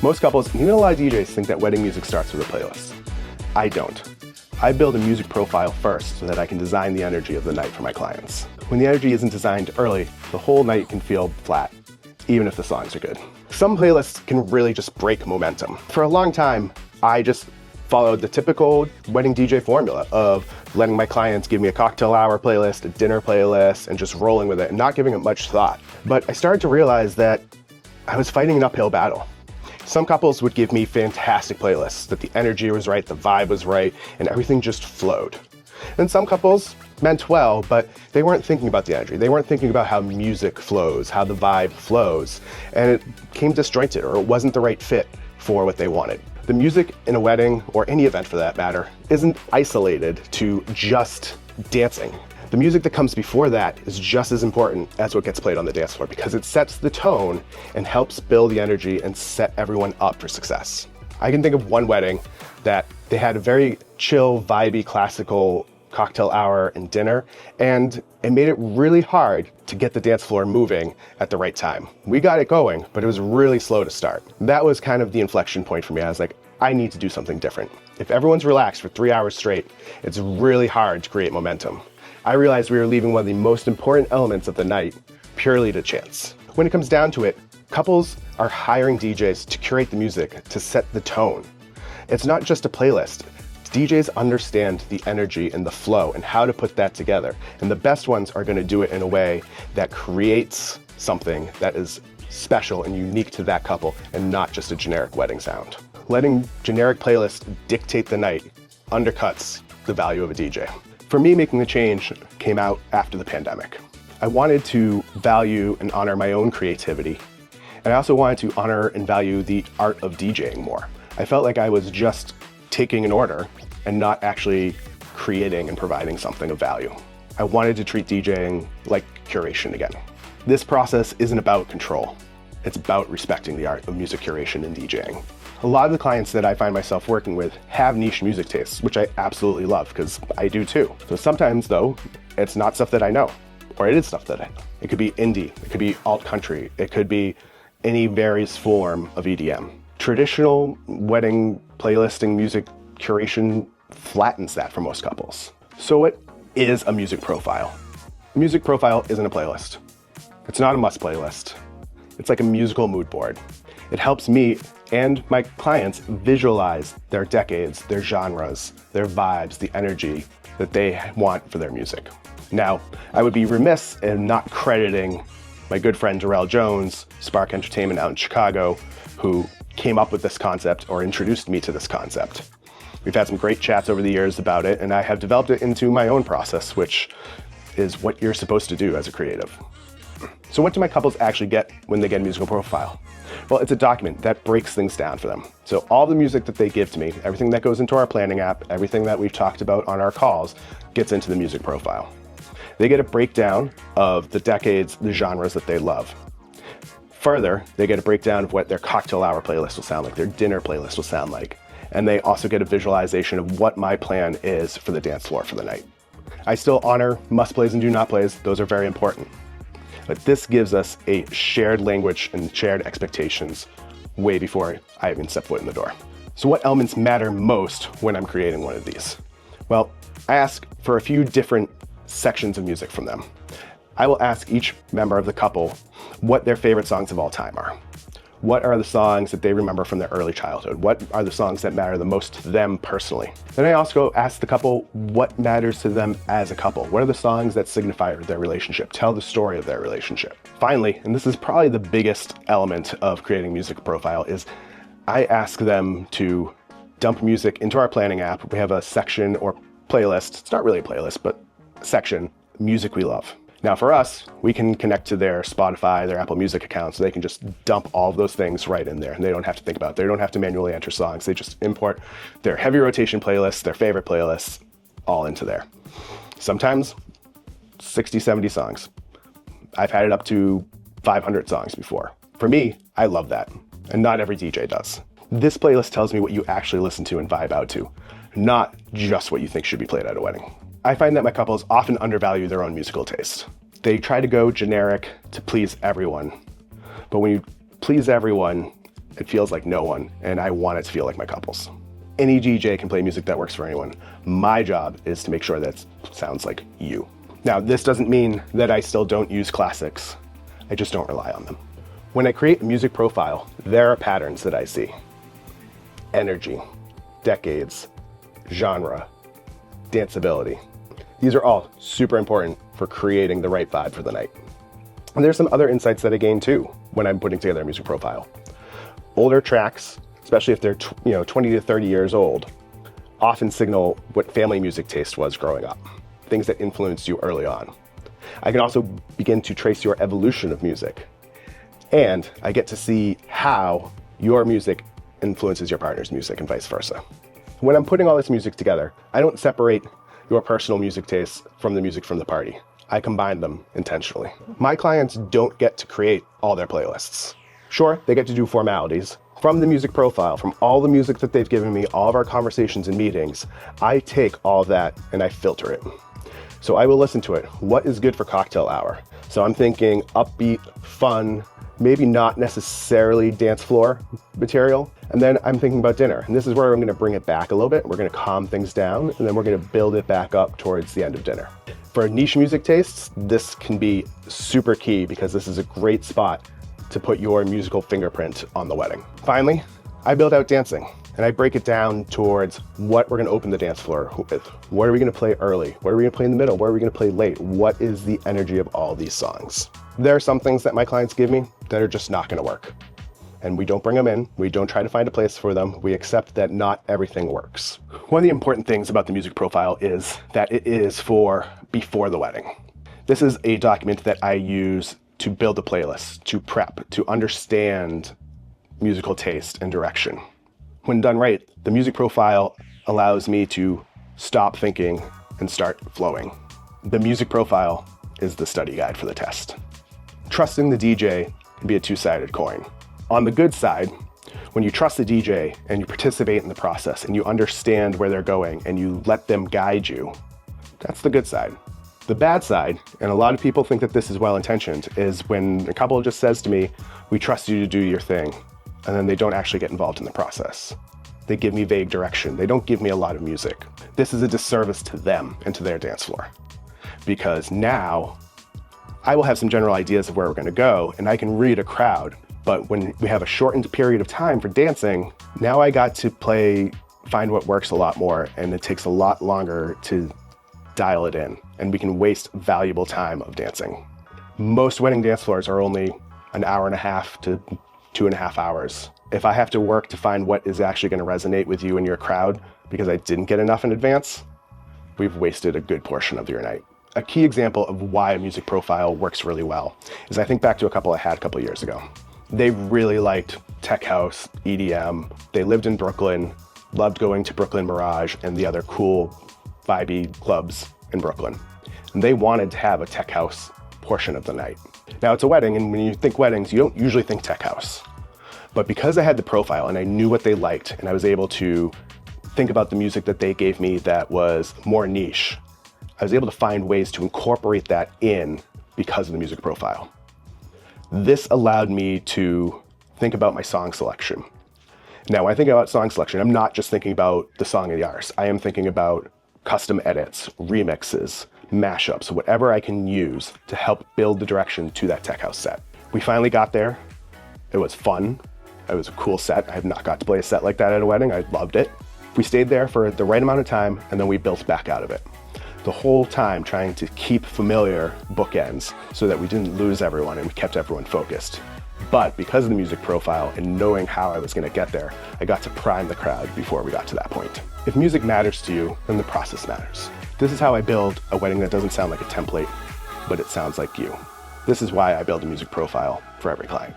Most couples, and even a lot of DJs, think that wedding music starts with a playlist. I don't. I build a music profile first so that I can design the energy of the night for my clients. When the energy isn't designed early, the whole night can feel flat, even if the songs are good. Some playlists can really just break momentum. For a long time, I just followed the typical wedding DJ formula of letting my clients give me a cocktail hour playlist, a dinner playlist, and just rolling with it and not giving it much thought. But I started to realize that I was fighting an uphill battle. Some couples would give me fantastic playlists, that the energy was right, the vibe was right, and everything just flowed. And some couples meant well, but they weren't thinking about the energy. They weren't thinking about how music flows, how the vibe flows, and it came disjointed, or it wasn't the right fit for what they wanted. The music in a wedding, or any event for that matter, isn't isolated to just dancing. The music that comes before that is just as important as what gets played on the dance floor because it sets the tone and helps build the energy and set everyone up for success. I can think of one wedding that they had a very chill, vibey, classical cocktail hour and dinner, and it made it really hard to get the dance floor moving at the right time. We got it going, but it was really slow to start. That was kind of the inflection point for me. I was like, I need to do something different. If everyone's relaxed for 3 hours straight, it's really hard to create momentum. I realized we were leaving one of the most important elements of the night purely to chance. When it comes down to it, couples are hiring DJs to curate the music, to set the tone. It's not just a playlist. DJs understand the energy and the flow and how to put that together. And the best ones are going to do it in a way that creates something that is special and unique to that couple and not just a generic wedding sound. Letting generic playlists dictate the night undercuts the value of a DJ. For me, making the change came out after the pandemic. I wanted to value and honor my own creativity, and I also wanted to honor and value the art of DJing more. I felt like I was just taking an order and not actually creating and providing something of value. I wanted to treat DJing like curation again. This process isn't about control. It's about respecting the art of music curation and DJing. A lot of the clients that I find myself working with have niche music tastes, which I absolutely love because I do too. So sometimes though, it's not stuff that I know, or it is stuff that I know. It could be indie, it could be alt country, it could be any various form of EDM. Traditional wedding playlisting music curation flattens that for most couples. So what is a music profile? A music profile isn't a playlist. It's not a must playlist. It's like a musical mood board. It helps me and my clients visualize their decades, their genres, their vibes, the energy that they want for their music. Now, I would be remiss in not crediting my good friend Darrell Jones, Spark Entertainment out in Chicago, who came up with this concept or introduced me to this concept. We've had some great chats over the years about it, and I have developed it into my own process, which is what you're supposed to do as a creative. So what do my couples actually get when they get a musical profile? Well, it's a document that breaks things down for them. So all the music that they give to me, everything that goes into our planning app, everything that we've talked about on our calls, gets into the music profile. They get a breakdown of the decades, the genres that they love. Further, they get a breakdown of what their cocktail hour playlist will sound like, their dinner playlist will sound like. And they also get a visualization of what my plan is for the dance floor for the night. I still honor must plays and do not plays. Those are very important. But this gives us a shared language and shared expectations way before I even step foot in the door. So what elements matter most when I'm creating one of these? Well, I ask for a few different sections of music from them. I will ask each member of the couple what their favorite songs of all time are. What are the songs that they remember from their early childhood? What are the songs that matter the most to them personally? Then I also ask the couple what matters to them as a couple. What are the songs that signify their relationship, tell the story of their relationship? Finally, and this is probably the biggest element of creating music profile, is I ask them to dump music into our planning app. We have a section or playlist. It's not really a playlist, but a section, music we love. Now for us, we can connect to their Spotify, their Apple Music account, so they can just dump all of those things right in there. And they don't have to think about it. They don't have to manually enter songs. They just import their heavy rotation playlists, their favorite playlists, all into there. Sometimes 60, 70 songs. I've had it up to 500 songs before. For me, I love that. And not every DJ does. This playlist tells me what you actually listen to and vibe out to, not just what you think should be played at a wedding. I find that my couples often undervalue their own musical taste. They try to go generic to please everyone. But when you please everyone, It feels like no one, and I want it to feel like my couples. Any DJ can play music that works for anyone. My job is to make sure that it sounds like you. Now, this doesn't mean that I still don't use classics. I just don't rely on them. When I create a music profile, there are patterns that I see. Energy, decades, genre, danceability. These are all super important for creating the right vibe for the night. And there's some other insights that I gain too when I'm putting together a music profile. Older tracks, especially if they're 20 to 30 years old, often signal what family music taste was growing up, things that influenced you early on. I can also begin to trace your evolution of music, and I get to see how your music influences your partner's music and vice versa. When I'm putting all this music together, I don't separate your personal music tastes from the music from the party. I combine them intentionally. My clients don't get to create all their playlists. Sure, they get to do formalities. From the music profile, from all the music that they've given me, all of our conversations and meetings, I take all of that and I filter it. So I will listen to it. What is good for cocktail hour? So I'm thinking upbeat, fun, maybe not necessarily dance floor material. And then I'm thinking about dinner. And this is where I'm gonna bring it back a little bit. We're gonna calm things down, and then we're gonna build it back up towards the end of dinner. For niche music tastes, this can be super key because this is a great spot to put your musical fingerprint on the wedding. Finally, I build out dancing, and I break it down towards what we're gonna open the dance floor with. What are we gonna play early? What are we gonna play in the middle? What are we gonna play late? What is the energy of all these songs? There are some things that my clients give me that are just not gonna work. And we don't bring them in. We don't try to find a place for them. We accept that not everything works. One of the important things about the music profile is that it is for before the wedding. This is a document that I use to build a playlist, to prep, to understand musical taste and direction. When done right, the music profile allows me to stop thinking and start flowing. The music profile is the study guide for the test. Trusting the DJ can be a two-sided coin. On the good side, when you trust the DJ and you participate in the process and you understand where they're going and you let them guide you, that's the good side. The bad side, and a lot of people think that this is well-intentioned, is when a couple just says to me, "We trust you to do your thing," and then they don't actually get involved in the process. They give me vague direction. They don't give me a lot of music. This is a disservice to them and to their dance floor. Because now, I will have some general ideas of where we're gonna go, and I can read a crowd. But when we have a shortened period of time for dancing, now I got to find what works a lot more, and it takes a lot longer to dial it in, and we can waste valuable time of dancing. Most wedding dance floors are only an hour and a half to 2.5 hours. If I have to work to find what is actually gonna resonate with you and your crowd because I didn't get enough in advance, we've wasted a good portion of your night. A key example of why a music profile works really well is I think back to a couple I had a couple years ago. They really liked tech house, EDM. They lived in Brooklyn, loved going to Brooklyn Mirage and the other cool vibey clubs in Brooklyn. And they wanted to have a tech house portion of the night. Now it's a wedding, and when you think weddings, you don't usually think tech house. But because I had the profile and I knew what they liked, and I was able to think about the music that they gave me that was more niche, I was able to find ways to incorporate that in because of the music profile. This allowed me to think about my song selection. Now, when I think about song selection, I'm not just thinking about the song of the artist. I am thinking about custom edits, remixes, mashups, whatever I can use to help build the direction to that tech house set. We finally got there. It was fun. It was a cool set. I have not got to play a set like that at a wedding. I loved it. We stayed there for the right amount of time, and then we built back out of it. The whole time trying to keep familiar bookends so that we didn't lose everyone and we kept everyone focused. But because of the music profile and knowing how I was gonna get there, I got to prime the crowd before we got to that point. If music matters to you, then the process matters. This is how I build a wedding that doesn't sound like a template, but it sounds like you. This is why I build a music profile for every client.